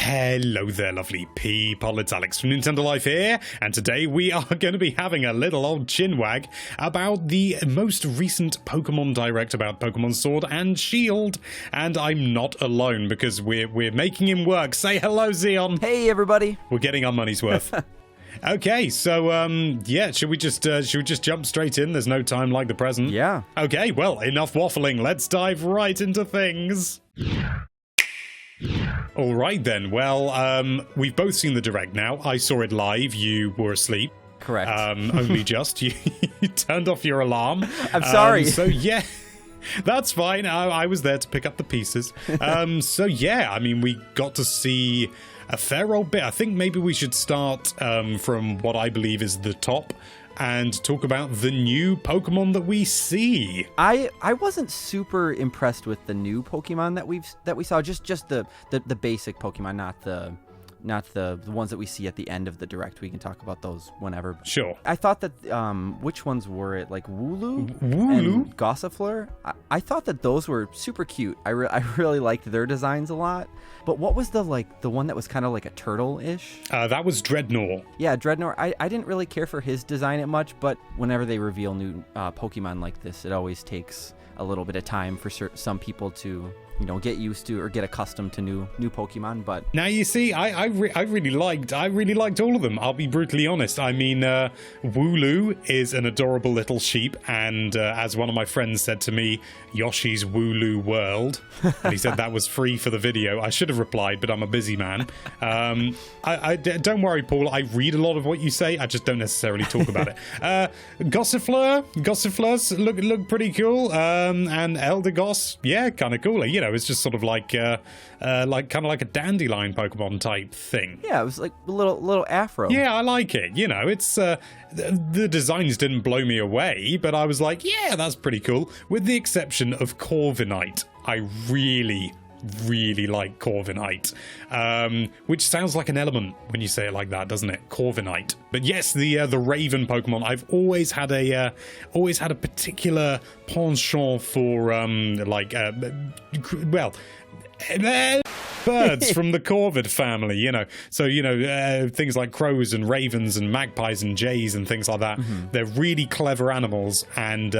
Hello there, lovely people. It's Alex from Nintendo Life here, and today we are going to be having a little old chinwag about the most recent Pokemon Direct about Pokemon Sword and Shield. And I'm not alone because we're making him work. Say hello, Xeon. Hey, everybody. We're getting our money's worth. Okay, so yeah, should we just jump straight in? There's no time like the present. Yeah. Okay, well, enough waffling. Let's dive right into things. All right then. Well, we've both seen the Direct now. I saw it live. You were asleep. Correct. Only just. You turned off your alarm. I'm sorry. So yeah. That's fine. I was there to pick up the pieces. So yeah, I mean, we got to see a fair old bit. I think maybe we should start from what I believe is the top and talk about the new Pokemon that we see. I wasn't super impressed with the new Pokemon that we saw. Just the basic Pokemon, not the ones that we see at the end of the Direct. We can talk about those whenever. Sure. I thought that, which ones were it? Like Wooloo? Wooloo? And Gossifleur? I thought that those were super cute. I really liked their designs a lot. But what was the one that was kind of like a turtle-ish? That was Dreadnought. Yeah, Dreadnought. I didn't really care for his design that much, but whenever they reveal new Pokemon like this, it always takes a little bit of time for some people to, get used to or get accustomed to new Pokemon. But now you see, I really liked all of them. I'll be brutally honest. I mean, Wooloo is an adorable little sheep, and as one of my friends said to me, Yoshi's Wooloo World, and he said that was free for the video. I should have replied, but I'm a busy man. Don't worry, Paul. I read a lot of what you say. I just don't necessarily talk about it. Gossifleurs look pretty cool, and Eldegoss, yeah, kind of cool. It's just sort of like kind of like a dandelion Pokemon type thing. Yeah, it was like a little afro. Yeah, I like it. It's the designs didn't blow me away, but I was like, yeah, that's pretty cool. With the exception of Corviknight, I really like Corviknight, which sounds like an element when you say it like that, doesn't it? Corviknight. But yes, the Raven Pokemon. I've always had a particular penchant for birds from the Corvid family, So, things like crows and ravens and magpies and jays and things like that. Mm-hmm. They're really clever animals. And,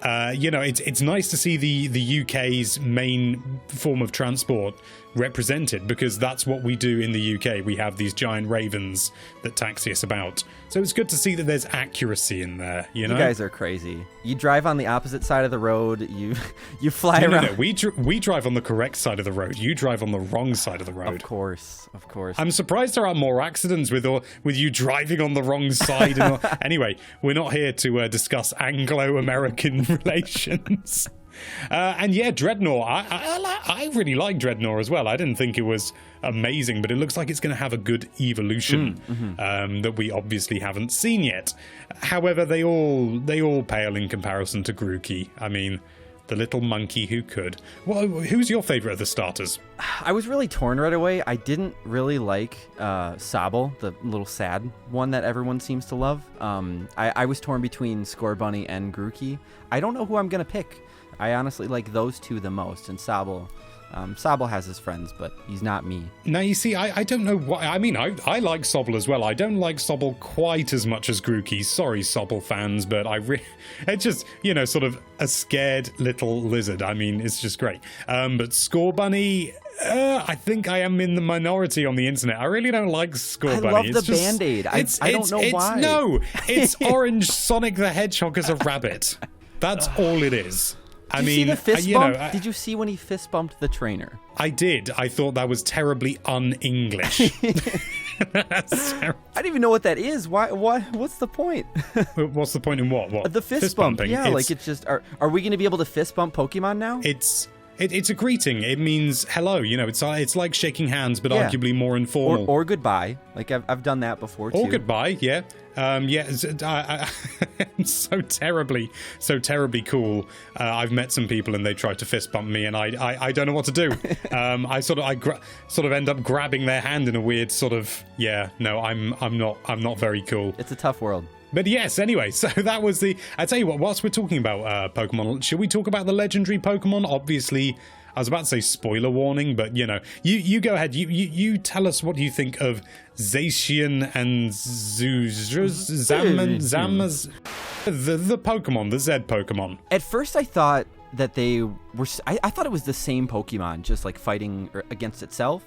it's nice to see the UK's main form of transport represented, because that's what we do in the UK. We have these giant ravens that taxi us about. So it's good to see that there's accuracy in there, You guys are crazy. You drive on the opposite side of the road. You fly around. No. We drive on the correct side of the road. You drive on the wrong side of the road. Of course. I'm surprised there aren't more accidents with you driving on the wrong side. Anyway, we're not here to discuss Anglo-American relations. And yeah, Dreadnought. I really like Dreadnought as well. I didn't think it was amazing, but it looks like it's going to have a good evolution that we obviously haven't seen yet. However, they all pale in comparison to Grookey. I mean, the little monkey who could. Well, who's your favorite of the starters? I was really torn right away. I didn't really like Sobble, the little sad one that everyone seems to love. I was torn between Scorbunny and Grookey. I don't know who I'm going to pick. I honestly like those two the most, and Sobble. Sobble has his friends, but he's not me. Now, you see, I don't know why. I mean, I like Sobble as well. I don't like Sobble quite as much as Grookey. Sorry, Sobble fans, but it's just, sort of a scared little lizard. I mean, it's just great. But Scorbunny, I think I am in the minority on the internet. I really don't like Scorbunny. I love the Band-Aid. I don't know why. No, it's Orange Sonic the Hedgehog as a rabbit. That's all it is. Did you see the fist bump? Did you see when he fist bumped the trainer? I did. I thought that was terribly un-English. That's terrible. I don't even know what that is. Why? What's the point? What's the point in what? The fist bump. Bumping. Yeah, it's just. Are we going to be able to fist bump Pokemon now? It's a greeting. It means hello. It's like shaking hands, but arguably more informal. Or goodbye. Like I've done that before too. Or goodbye. Yeah. I'm so terribly cool. I've met some people and they tried to fist bump me, and I don't know what to do. I sort of end up grabbing their hand in a weird sort of I'm not very cool. It's a tough world. But yes, anyway, so that was I tell you what, whilst we're talking about Pokemon, should we talk about the legendary Pokemon? Obviously, I was about to say spoiler warning, but you go ahead. You tell us what you think of Zacian and Zamas, the Pokemon, the Z Pokemon. At first, I thought that they were. I thought it was the same Pokemon, just like fighting against itself.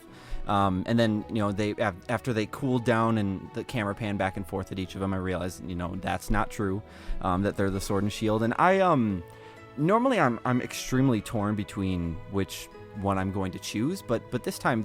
And then, they after they cooled down and the camera panned back and forth at each of them, I realized, that's not true. That they're the Sword and Shield. And I normally I'm extremely torn between which one I'm going to choose, but this time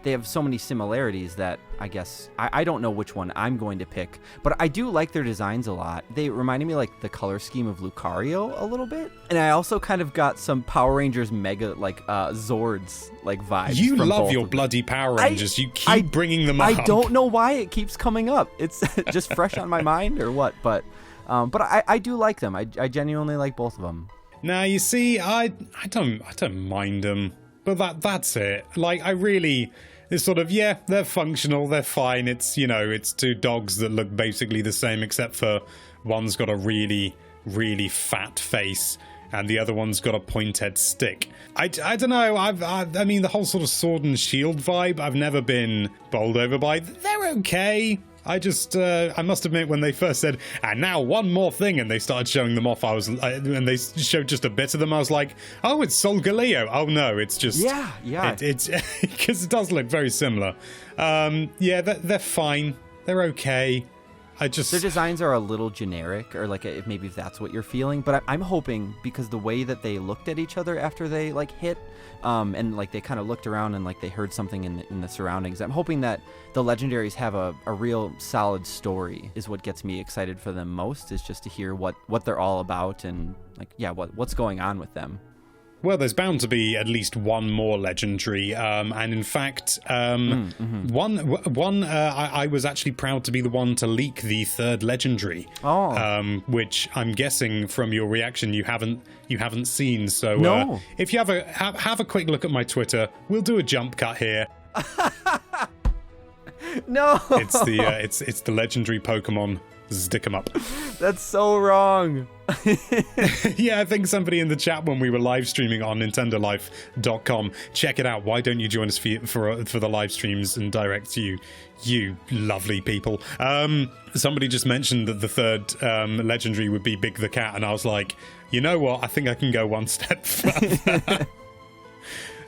they have so many similarities that I guess I don't know which one I'm going to pick, but I do like their designs a lot. They reminded me like the color scheme of Lucario a little bit, and I also kind of got some Power Rangers Mega Zords like vibes. You from love both your of them. bloody Power Rangers. You keep bringing them up. I don't know why it keeps coming up. It's just fresh on my mind or what, but I do like them. I genuinely like both of them. Now you see, I don't mind them, but that's it. Like it's sort of, they're functional, they're fine. It's it's two dogs that look basically the same, except for one's got a really, really fat face and the other one's got a pointed stick. I don't know. I mean, the whole sort of Sword and Shield vibe, I've never been bowled over by. They're okay. I must admit, when they first said, and now one more thing, and they started showing them off, and they showed just a bit of them, I was like, oh, it's Solgaleo. Oh, no, it's just... Yeah. It's because it does look very similar. They're fine. They're okay. Their designs are a little generic, or maybe if that's what you're feeling, but I'm hoping, because the way that they looked at each other after they hit, and they kind of looked around and they heard something in the surroundings, I'm hoping that the legendaries have a real solid story is what gets me excited for them most, is just to hear what they're all about and what's going on with them. Well, there's bound to be at least one more legendary, and in fact, I was actually proud to be the one to leak the third legendary, which I'm guessing from your reaction you haven't seen. So no. If you have a quick look at my Twitter, we'll do a jump cut here. No, it's the legendary Pokemon. Stick 'em up. That's so wrong. Yeah, I think somebody in the chat when we were live streaming on NintendoLife.com. Check it out. Why don't you join us for the live streams and direct you lovely people? Somebody just mentioned that the third legendary would be Big the Cat, and I was like, you know what? I think I can go one step further.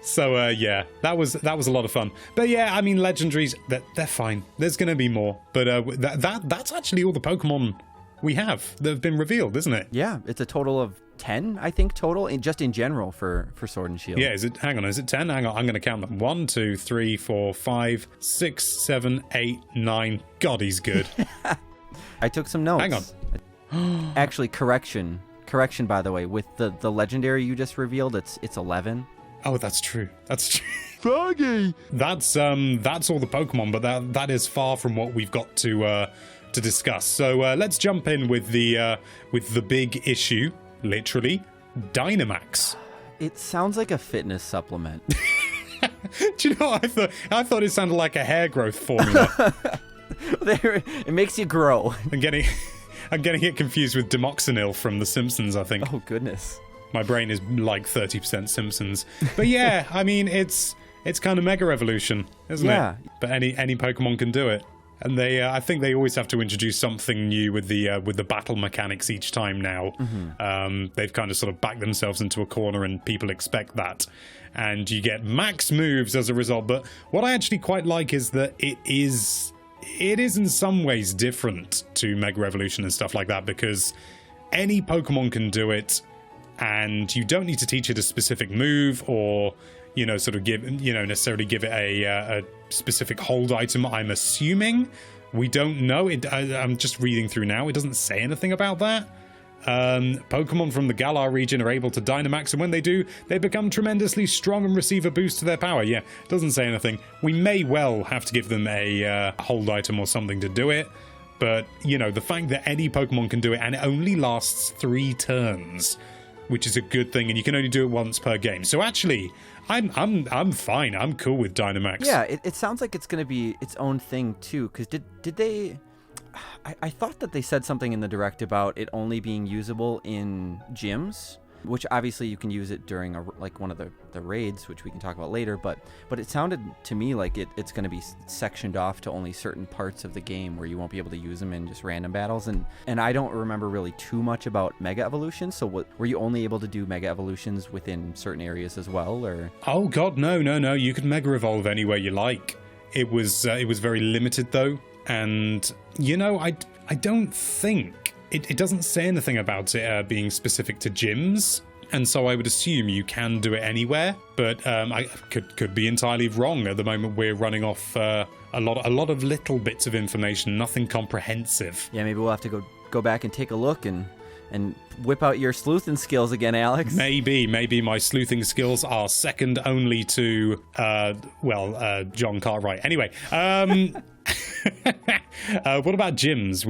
So that was a lot of fun. But yeah, I mean, legendaries, they're fine. There's going to be more, but that's actually all the Pokemon we have that have been revealed, isn't it? Yeah, it's a total of 10, I think, total, just in general for Sword and Shield. Yeah, is it 10? Hang on, I'm going to count them. 1, 2, 3, 4, 5, 6, 7, 8, 9. God, he's good. I took some notes. Hang on. Actually, correction, by the way, with the legendary you just revealed, it's 11. Oh, that's true. Froggy. That's all the Pokemon, but that is far from what we've got to discuss. So let's jump in with the big issue, literally, Dynamax. It sounds like a fitness supplement. Do you know what I thought it sounded like a hair growth formula. It makes you grow. I'm getting it confused with Demoxenil from The Simpsons, I think. Oh, goodness. My brain is like 30% Simpsons. But yeah, I mean, it's kind of Mega Evolution, isn't it? But any Pokemon can do it. And I think they always have to introduce something new with the battle mechanics each time now. Mm-hmm. They've kind of sort of backed themselves into a corner and people expect that. And you get max moves as a result. But what I actually quite like is that it is in some ways different to Mega Evolution and stuff like that, because any Pokemon can do it. And you don't need to teach it a specific move or, sort of necessarily give it a specific hold item. I'm assuming. We don't know. I'm just reading through now. It doesn't say anything about that. Pokemon from the Galar region are able to Dynamax, and when they do, they become tremendously strong and receive a boost to their power. Yeah, it doesn't say anything. We may well have to give them a hold item or something to do it. But, the fact that any Pokemon can do it, and it only lasts 3 turns, which is a good thing, and you can only do it once per game. So actually, I'm fine. I'm cool with Dynamax. Yeah, it sounds like it's going to be its own thing too. Because did they? I thought that they said something in the Direct about it only being usable in gyms. which obviously you can use it during like one of the raids, which we can talk about later. But it sounded to me like it's going to be sectioned off to only certain parts of the game where you won't be able to use them in just random battles. And I don't remember really too much about Mega Evolutions. So were you only able to do Mega Evolutions within certain areas as well, or? Oh God, no. You could Mega Evolve anywhere you like. It was very limited though, and I don't think it doesn't say anything about it being specific to gyms, and so I would assume you can do it anywhere. But I could be entirely wrong. At the moment, we're running off a lot of little bits of information, nothing comprehensive. Yeah, maybe we'll have to go back and take a look and whip out your sleuthing skills again, Alex. Maybe my sleuthing skills are second only to John Cartwright. Anyway, what about gyms?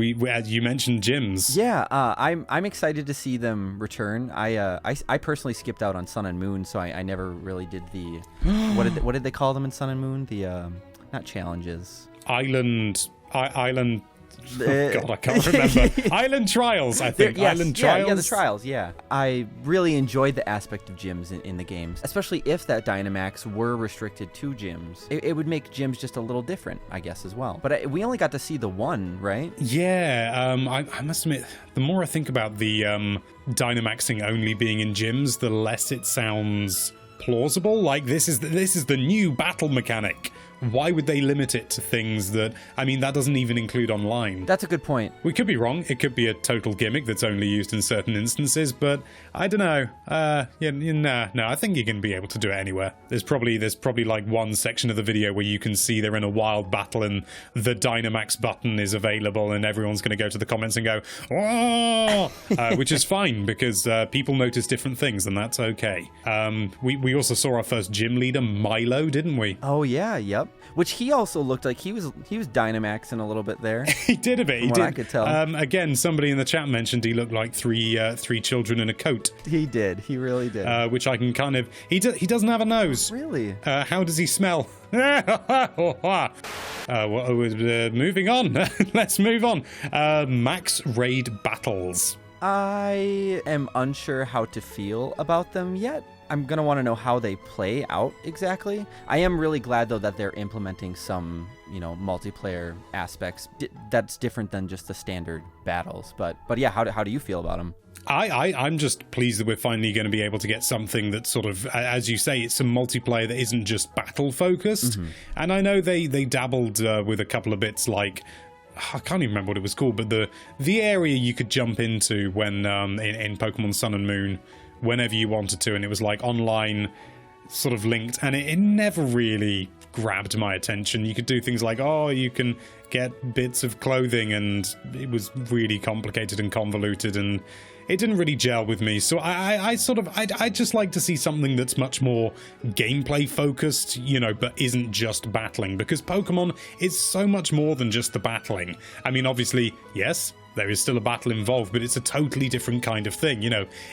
You mentioned gyms. Yeah, I'm excited to see them return. I personally skipped out on Sun and Moon, so I never really did the what did they call them in Sun and Moon? The not challenges. Island. Oh God, I can't remember. Island Trials, I think. Yes, Island Trials. Yeah, the Trials, yeah. I really enjoyed the aspect of gyms in the games, especially if that Dynamax were restricted to gyms. It would make gyms just a little different, I guess, as well. But we only got to see the one, right? Yeah, I must admit, the more I think about the Dynamaxing only being in gyms, the less it sounds plausible. Like, this is the new battle mechanic. Why would they limit it to things that doesn't even include online? That's a good point. We could be wrong. It could be a total gimmick that's only used in certain instances, but I don't know. No, I think you can be able to do it anywhere. There's probably like one section of the video where you can see they're in a wild battle and the Dynamax button is available and everyone's going to go to the comments and go, oh! Which is fine because people notice different things and that's okay. We also saw our first gym leader, Milo, didn't we? Oh, yeah, yep. Which he also looked like he was Dynamaxing a a bit there. He did a bit. From what I could tell. Again, somebody in the chat mentioned he looked like three children in a coat. He did. He really did. Which I can kind of. He doesn't have a nose. Really? How does he smell? Moving on. Let's move on. Max Raid Battles. I am unsure how to feel about them yet. I'm going to want to know how they play out exactly. I am really glad, though, that they're implementing some, multiplayer aspects that's different than just the standard battles. But yeah, how do you feel about them? I'm just pleased that we're finally going to be able to get something that sort of, as you say, it's some multiplayer that isn't just battle focused. Mm-hmm. And I know they dabbled with a couple of bits like, I can't even remember what it was called, but the area you could jump into when in Pokemon Sun and Moon whenever you wanted to, and it was like online sort of linked, and it never really grabbed my attention. You could do things like, you can get bits of clothing, and it was really complicated and convoluted, and it didn't really gel with me. So I just like to see something that's much more gameplay focused, but isn't just battling, because Pokemon is so much more than just the battling. Obviously, yes, there is still a battle involved, but it's a totally different kind of thing.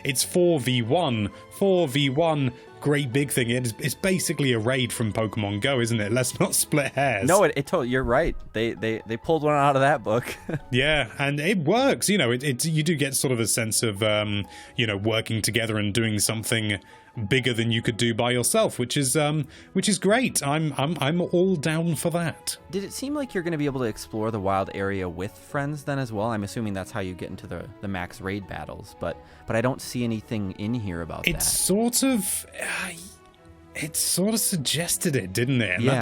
It's 4v1, great big thing. It's basically a raid from Pokemon Go, isn't it? Let's not split hairs. No, you're right. They pulled one out of that book. Yeah, and it works. You do get sort of a sense of working together and doing something bigger than you could do by yourself, which is great. I'm all down for that. Did it seem like you're going to be able to explore the wild area with friends then as well? I'm assuming that's how you get into the max raid battles, but I don't see anything in here about that. It sort of suggested it, didn't it? And yeah.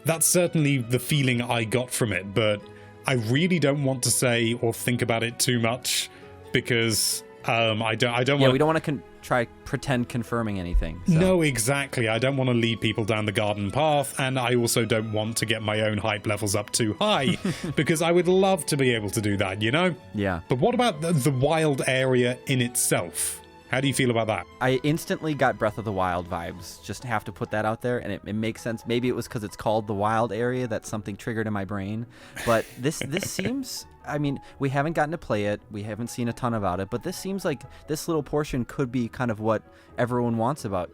That's certainly the feeling I got from it, but I really don't want to say or think about it too much because I don't. Yeah, we don't want to try pretend confirming anything. So. No, exactly. I don't want to lead people down the garden path, and I also don't want to get my own hype levels up too high because I would love to be able to do that, Yeah. But what about the wild area in itself? How do you feel about that? I instantly got Breath of the Wild vibes. Just have to put that out there, and it makes sense. Maybe it was because it's called the wild area that something triggered in my brain. But this seems... we haven't gotten to play it. We haven't seen a ton about it. But this seems like this little portion could be kind of what everyone wants about,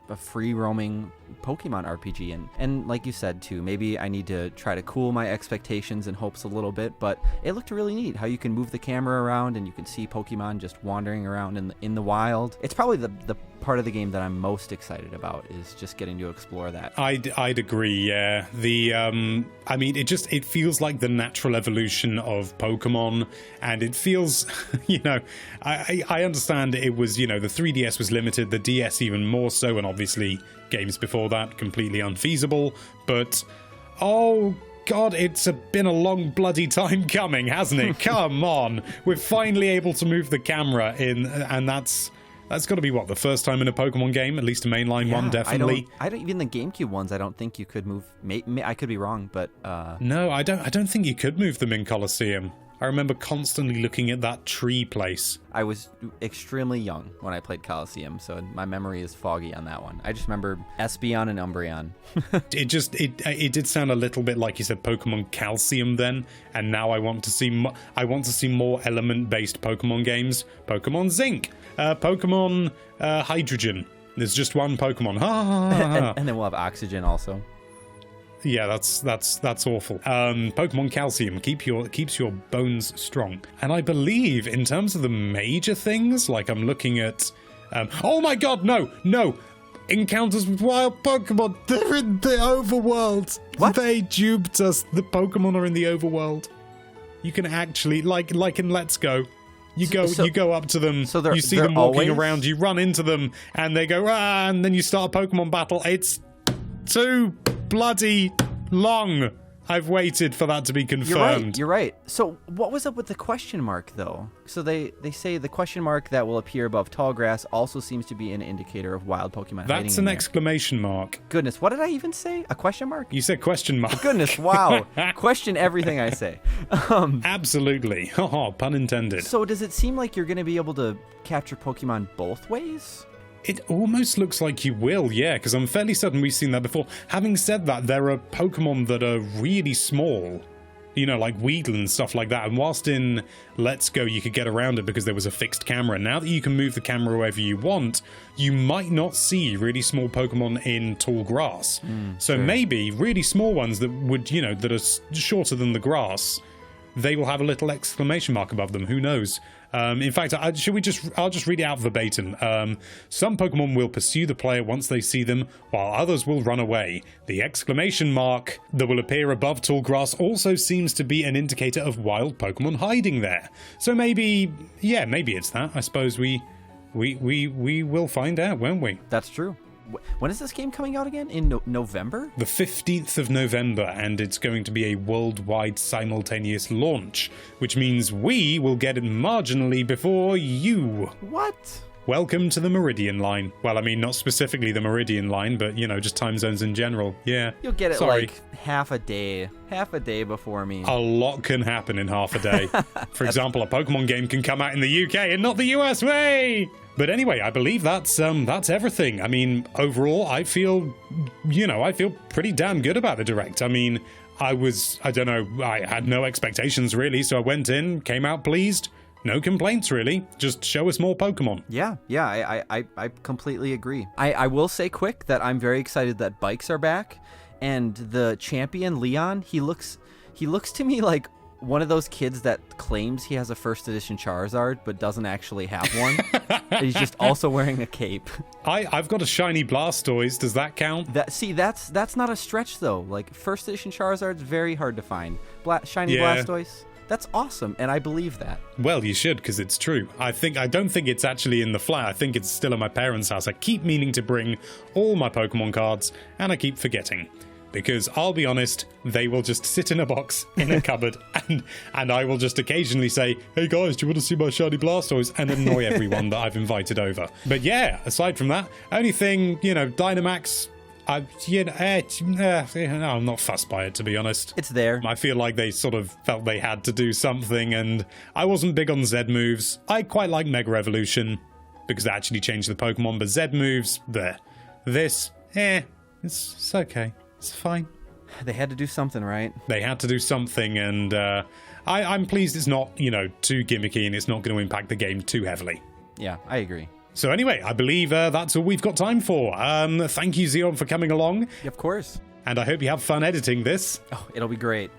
a free roaming Pokemon RPG. And like you said too, maybe I need to try to cool my expectations and hopes a little bit, but it looked really neat how you can move the camera around and you can see Pokemon just wandering around in the wild. It's probably the part of the game that I'm most excited about, is just getting to explore that. I'd agree, yeah. I mean, it feels like the natural evolution of Pokemon, and it feels, I understand it was, the 3DS was limited, the DS even more so, and obviously games before that completely unfeasible, but oh God, it's been a long bloody time coming, hasn't it? Come on, we're finally able to move the camera in, and that's got to be the first time in a Pokemon game, at least a mainline one, definitely. I don't even the GameCube ones. I don't think you could move. I could be wrong, but no, I don't think you could move them in Colosseum. I remember constantly looking at that tree place. I was extremely young when I played Colosseum, so my memory is foggy on that one. I just remember Espeon and Umbreon. It did sound a little bit like you said Pokemon Calcium then, and now I want to see more element-based Pokemon games. Pokemon Zinc, Pokemon Hydrogen. There's just one Pokemon. And then we'll have Oxygen also. Yeah, that's awful. Pokemon Calcium keeps your bones strong. And I believe in terms of the major things, like I'm looking at oh my god, no. Encounters with wild Pokemon. They're in the overworld. What? They duped us. The Pokemon are in the overworld. You can actually like in Let's Go. You go up to them, you see them walking around, you run into them, and they go, and then you start a Pokemon battle. It's too bloody long. I've waited for that to be confirmed. You're right. So what was up with the question mark, though? So they say the question mark that will appear above tall grass also seems to be an indicator of wild Pokemon. That's an exclamation mark. Goodness, what did I even say? A question mark? You said question mark. Goodness, wow. Question everything I say. Absolutely. Pun intended. So does it seem like you're going to be able to capture Pokemon both ways? It almost looks like you will, yeah, because I'm fairly certain we've seen that before. Having said that, there are Pokemon that are really small, like Weedle and stuff like that. And whilst in Let's Go you could get around it because there was a fixed camera, now that you can move the camera wherever you want, you might not see really small Pokemon in tall grass. So maybe really small ones that would, that are shorter than the grass, they will have a little exclamation mark above them. Who knows? In fact, I'll just read it out verbatim. Some Pokemon will pursue the player once they see them, while others will run away. The exclamation mark that will appear above tall grass also seems to be an indicator of wild Pokemon hiding there. So maybe it's that. I suppose we will find out, won't we? That's true. When is this game coming out again? In November? The 15th of November, and it's going to be a worldwide simultaneous launch, which means we will get it marginally before you. What? Welcome to the Meridian Line. Well, I mean, not specifically the Meridian Line, but, just time zones in general. Yeah. You'll get it like half a day before me. A lot can happen in half a day. For example, a Pokemon game can come out in the UK and not the US. Way! But anyway, I believe that's everything. I mean, overall, I feel pretty damn good about the Direct. I mean, I had no expectations really, so I went in, came out pleased. No complaints, really. Just show us more Pokemon. Yeah, I completely agree. I will say quick that I'm very excited that bikes are back, and the champion, Leon, he looks to me like one of those kids that claims he has a first edition Charizard but doesn't actually have one. He's just also wearing a cape. I've got a shiny Blastoise. Does that count? That's not a stretch though. Like first edition Charizard's very hard to find. Shiny Blastoise. That's awesome, and I believe that. Well, you should, because it's true. I don't think it's actually in the flat. I think it's still at my parents' house. I keep meaning to bring all my Pokemon cards, and I keep forgetting. Because I'll be honest, they will just sit in a box in a cupboard, and I will just occasionally say, "Hey guys, do you want to see my shiny Blastoise?" and annoy everyone that I've invited over. But yeah, aside from that, only thing, Dynamax, I'm not fussed by it, to be honest. It's there. I feel like they sort of felt they had to do something, and I wasn't big on Z moves. I quite like Mega Evolution, because they actually changed the Pokemon, but Z moves, there. This, it's okay. It's fine. They had to do something, right? They had to do something, and I'm pleased it's not, too gimmicky, and it's not going to impact the game too heavily. Yeah, I agree. So anyway, I believe that's all we've got time for. Thank you, Xeon, for coming along. Of course. And I hope you have fun editing this. Oh, it'll be great.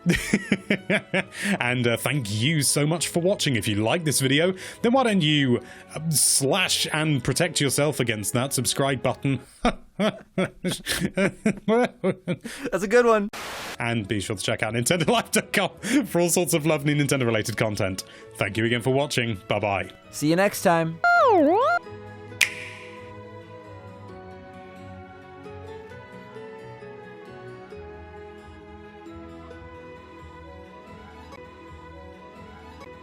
And thank you so much for watching. If you like this video, then why don't you slash and protect yourself against that subscribe button. That's a good one. And be sure to check out NintendoLife.com for all sorts of lovely Nintendo-related content. Thank you again for watching. Bye-bye. See you next time.